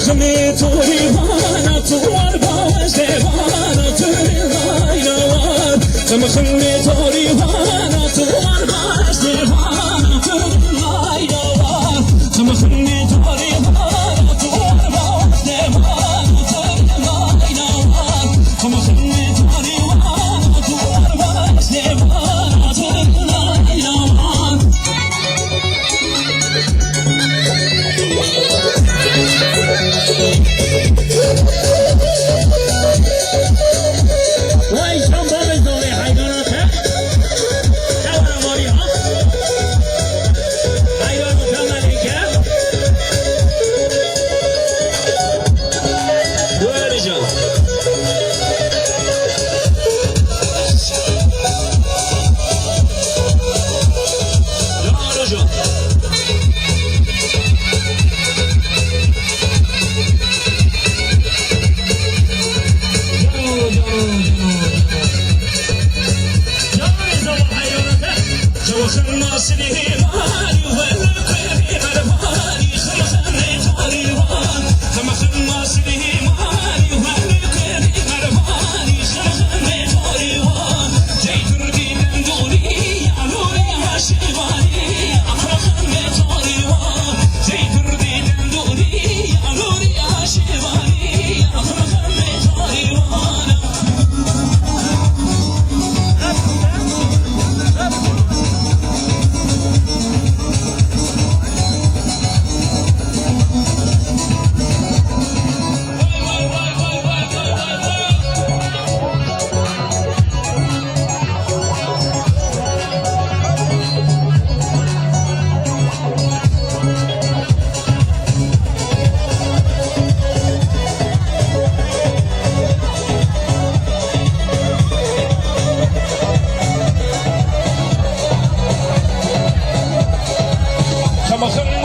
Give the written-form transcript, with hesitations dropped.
Çamaşını turivana tuvar bağışte bana turivayla var. Çamaşını turivana tuvar bağışte bana turivayla var. Çamaşını turivana tuvar bağışte bana turivayla var. Çamaşını turivana tuvar bağışte bana turivayla var. Vay şambamız dolu hayvanata. Çavara var ya. Hayvan mükemmel heykel. Böyle can. Doğru can. Çamaşırına sileyim hali velkeri mervani Çamaşırına tarivan Çamaşırına sileyim hali velkeri mervani Çamaşırına tarivan Ceytur giden duri Aluri haşivani Çamaşırına tarivan Ceytur giden duri Aluri haşivani Çamaşırına tarivan Çamaşırına